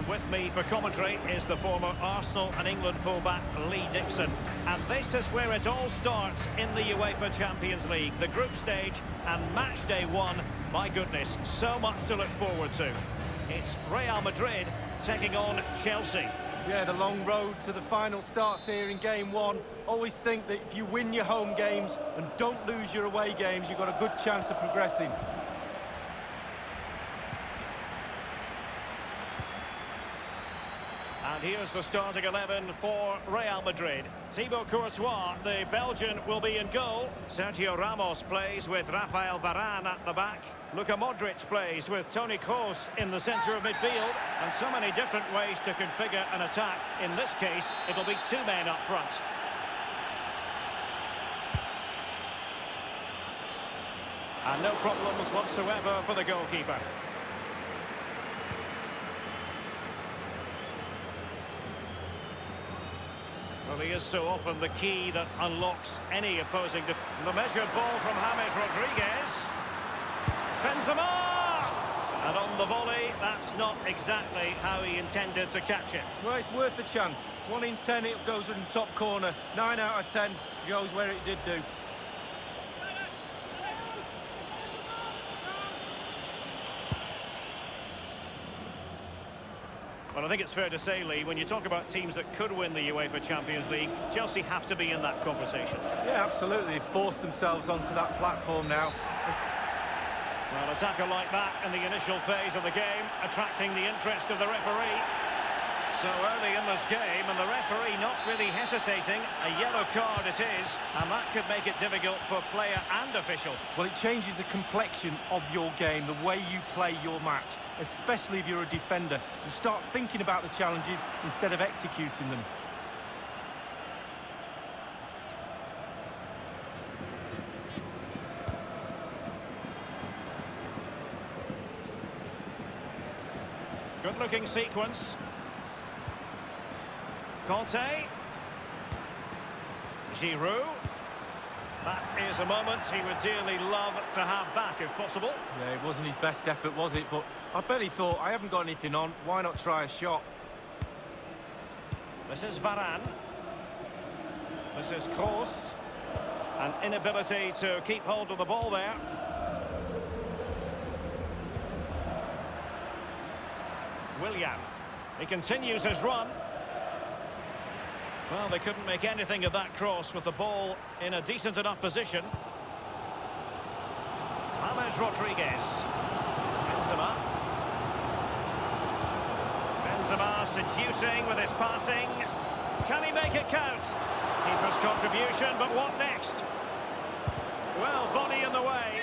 With me for commentary is the former Arsenal and England fullback Lee Dixon. And this is where it all starts in the UEFA Champions League. The group stage and match day one. My goodness, so much to look forward to. It's Real Madrid taking on Chelsea. Yeah, the long road to the final starts here in game one. Always think that if you win your home games and don't lose your away games, you've got a good chance of progressing. And here's the starting 11 for Real Madrid. Thibaut Courtois, the Belgian, will be in goal. Sergio Ramos plays with Rafael Varane at the back. Luka Modric plays with Toni Kroos in the centre of midfield. And so many different ways to configure an attack. In this case, it'll be two men up front. And no problems whatsoever for the goalkeeper. Well, he is so often the key that unlocks any opposing... The measured ball from James Rodriguez. Benzema! And on the volley, that's not exactly how he intended to catch it. Well, it's worth a chance. 1 in 10, it goes in the top corner. 9 out of 10 goes where it did do. Well, I think it's fair to say, Lee, when you talk about teams that could win the UEFA Champions League, Chelsea have to be in that conversation. Yeah, absolutely. They've forced themselves onto that platform now. Well, an attacker like that in the initial phase of the game, attracting the interest of the referee. So early in this game, and the referee not really hesitating. A yellow card it is, and that could make it difficult for player and official. Well, it changes the complexion of your game, the way you play your match, especially if you're a defender. You start thinking about the challenges instead of executing them. Good-looking sequence. Conte. Giroud. That is a moment he would dearly love to have back if possible. Yeah, it wasn't his best effort, was it? But I bet he thought, I haven't got anything on, why not try a shot? This is Varane. This is Kroos. An inability to keep hold of the ball there. Willian. He continues his run. Well, they couldn't make anything of that cross with the ball in a decent enough position. James Rodriguez. Benzema. Benzema seducing with his passing. Can he make it count? Keeper's contribution, but what next? Well, body in the way.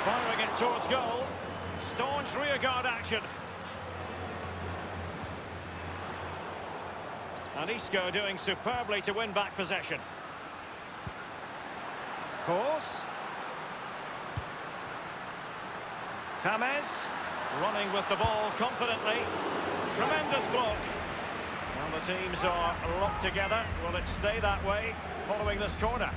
Firing it towards goal. Staunch rearguard action. And Isco doing superbly to win back possession. Kroos. James running with the ball confidently. Tremendous block. And the teams are locked together. Will it stay that way following this corner?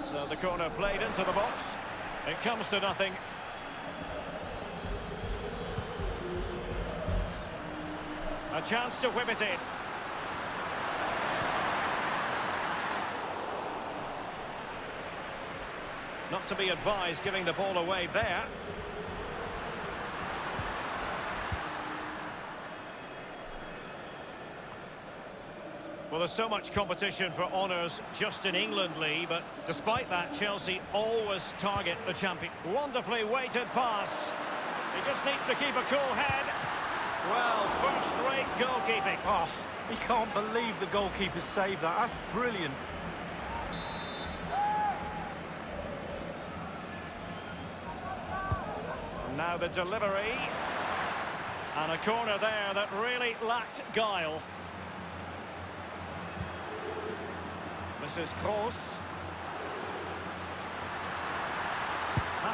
So the corner played into the box. It comes to nothing. A chance to whip it in. Not to be advised giving the ball away there. Well, there's so much competition for honours just in England, Lee, but despite that, Chelsea always target the champion. Wonderfully weighted pass. He just needs to keep a cool head. Well, first-rate goalkeeping. Oh, he can't believe the goalkeeper saved that. That's brilliant. And now the delivery. And a corner there that really lacked guile. This is Kroos.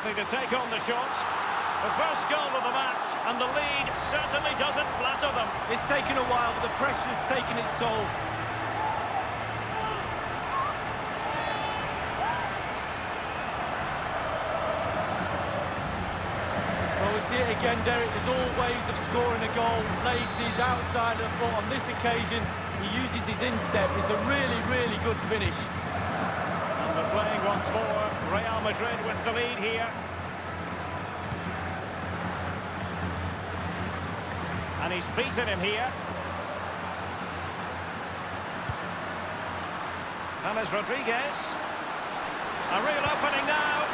Happy to take on the shot. The first goal of the match, and the lead certainly doesn't flatter them. It's taken a while, but the pressure's taken its toll. Well, we see it again, Derek. There's all ways of scoring a goal. Laces outside of the foot. On this occasion, he uses his instep. It's a really, really good finish. And they're playing once more. Real Madrid with the lead here. And he's beaten him here. James Rodriguez. A real opening now.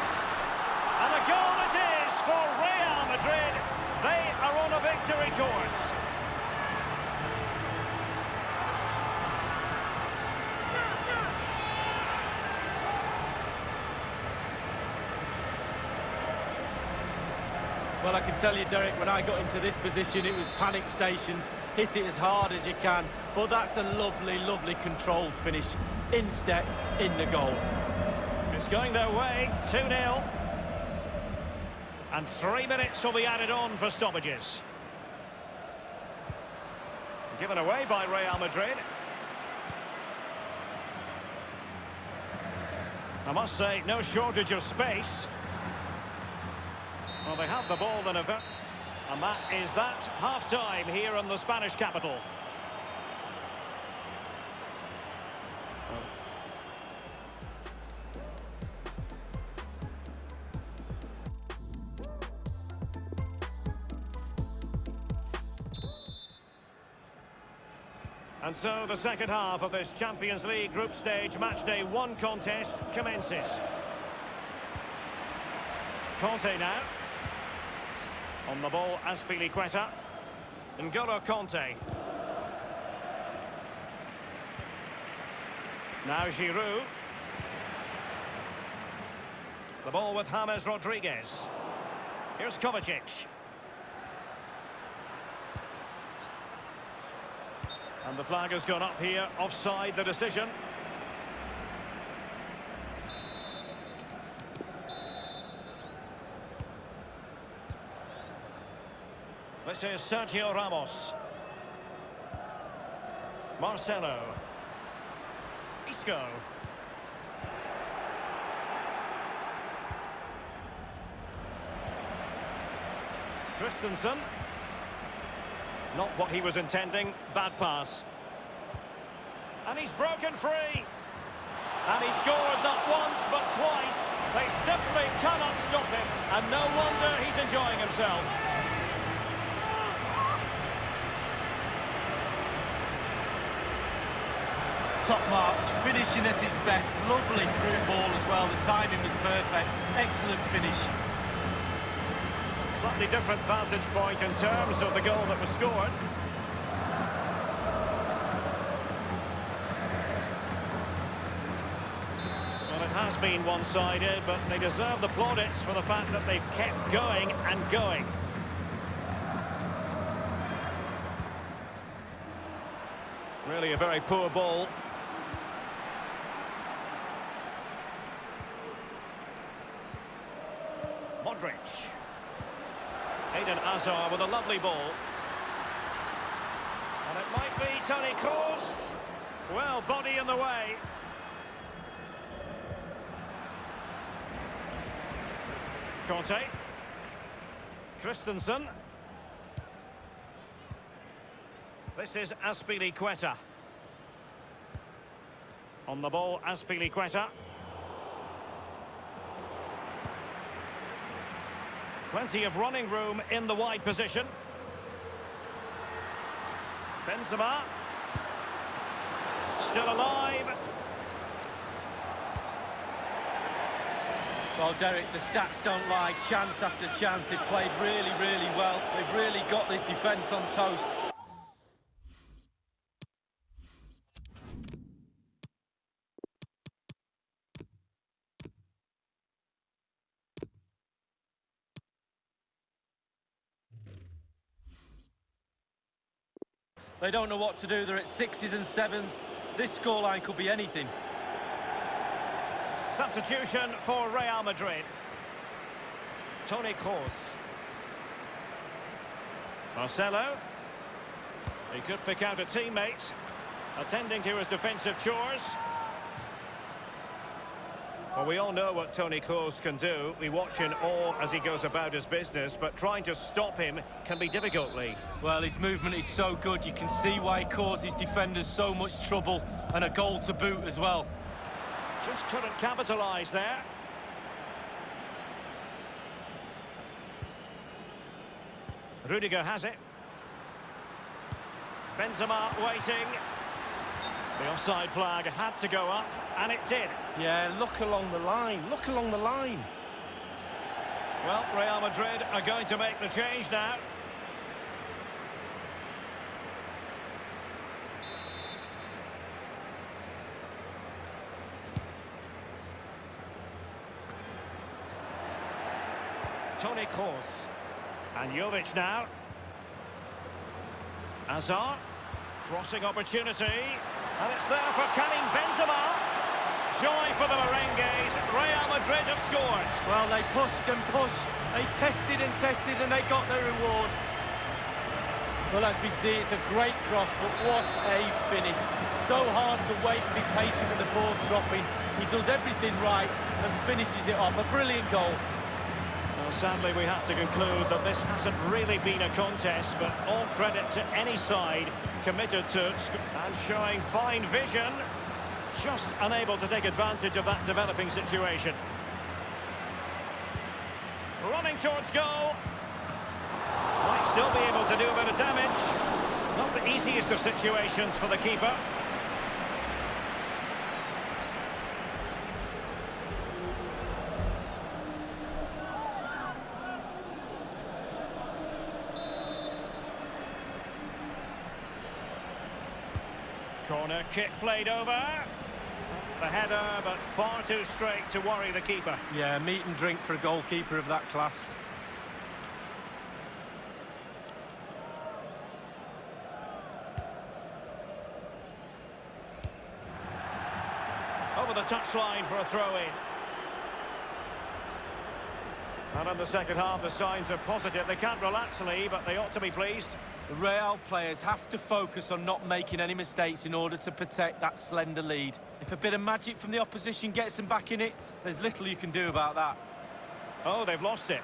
And a goal it is for Real Madrid. They are on a victory course. Well, I can tell you, Derek, when I got into this position, it was panic stations. Hit it as hard as you can. But that's a lovely, lovely controlled finish. In step, in the goal. It's going their way, 2-0. And 3 minutes will be added on for stoppages. Given away by Real Madrid. I must say, no shortage of space. Well, they have the ball in a very... And that is that, half-time here in the Spanish capital. And so the second half of this Champions League group stage matchday 1 contest commences. Conte now. On the ball, Azpilicueta. N'Golo Conte. Now Giroud. The ball with James Rodriguez. Here's Kovacic. And the flag has gone up here, offside the decision. This is Sergio Ramos. Marcelo. Isco. Christensen. Not what he was intending. Bad pass. And he's broken free. And he scored not once but twice. They simply cannot stop him. And no wonder he's enjoying himself. Top marks, finishing at his best. Lovely through ball as well. The timing was perfect. Excellent finish. Slightly different vantage point in terms of the goal that was scored. Well, it has been one-sided, but they deserve the plaudits for the fact that they've kept going and going. Really a very poor ball. Modric. Eden Hazard with a lovely ball. And it might be Toni Kroos. Well, body in the way. Conte. Christensen. This is Azpilicueta. On the ball, Azpilicueta. Plenty of running room in the wide position. Benzema. Still alive. Well, Derek, the stats don't lie. Chance after chance. They've played really, really well. They've really got this defence on toast. They don't know what to do. They're at 6s and 7s. This scoreline could be anything. Substitution for Real Madrid. Toni Kroos. Marcelo. He could pick out a teammate, attending to his defensive chores. Well, we all know what Toni Kroos can do. We watch in awe as he goes about his business, but trying to stop him can be difficult, Lee. Well, his movement is so good. You can see why he causes defenders so much trouble, and a goal to boot as well. Just couldn't capitalise there. Rudiger has it. Benzema waiting. The offside flag had to go up, and it did. Yeah, look along the line. Look along the line. Well, Real Madrid are going to make the change now. Toni Kroos. And Jovic now. Hazard. Crossing opportunity. And it's there for Karim Benzema. Joy for the Merengues. Real Madrid have scored. Well, they pushed and pushed. They tested and tested, and they got their reward. Well, as we see, it's a great cross, but what a finish. So hard to wait and be patient with the ball's dropping. He does everything right and finishes it off. A brilliant goal. Well, sadly, we have to conclude that this hasn't really been a contest, but all credit to any side committed to and showing fine vision, just unable to take advantage of that developing situation. Running towards goal. Might still be able to do a bit of damage. Not the easiest of situations for the keeper. Corner kick played over. The header, but far too straight to worry the keeper. Yeah, meat and drink for a goalkeeper of that class. Over the touchline for a throw-in. And in the second half, the signs are positive. They can't relax, Lee, but they ought to be pleased. The Real players have to focus on not making any mistakes in order to protect that slender lead. If a bit of magic from the opposition gets them back in it, there's little you can do about that. Oh, they've lost it.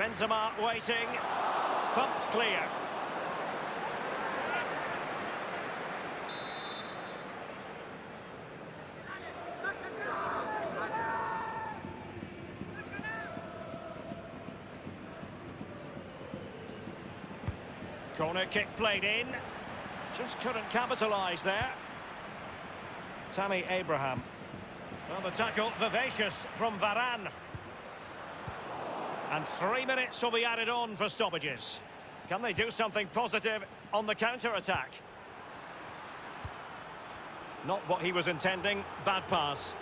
Benzema waiting. Thumped clear. Corner kick played in. Just couldn't capitalise there. Tammy Abraham. Well, the tackle vivacious from Varane. And 3 minutes will be added on for stoppages. Can they do something positive on the counter-attack? Not what he was intending. Bad pass.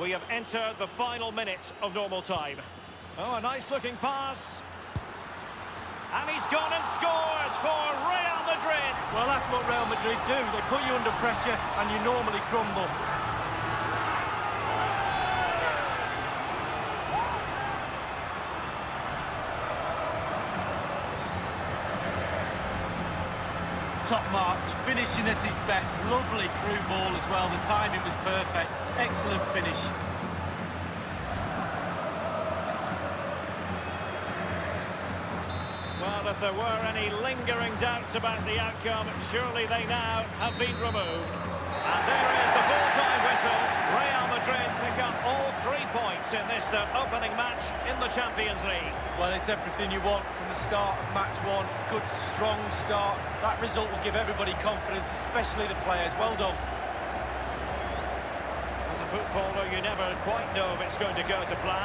We have entered the final minute of normal time. Oh, a nice-looking pass. And he's gone and scored for Real Madrid. Well, that's what Real Madrid do. They put you under pressure and you normally crumble. Top marks, finishing at his best. Lovely through ball as well. The timing was perfect. Excellent finish. Well, if there were any lingering doubts about the outcome, surely they now have been removed. And there is the full-time whistle. Real Madrid pick up all 3 points in this, their opening match in the Champions League. Well, it's everything you want from the start of match one. Good, strong start. That result will give everybody confidence, especially the players. Well done. As a footballer, you never quite know if it's going to go to plan.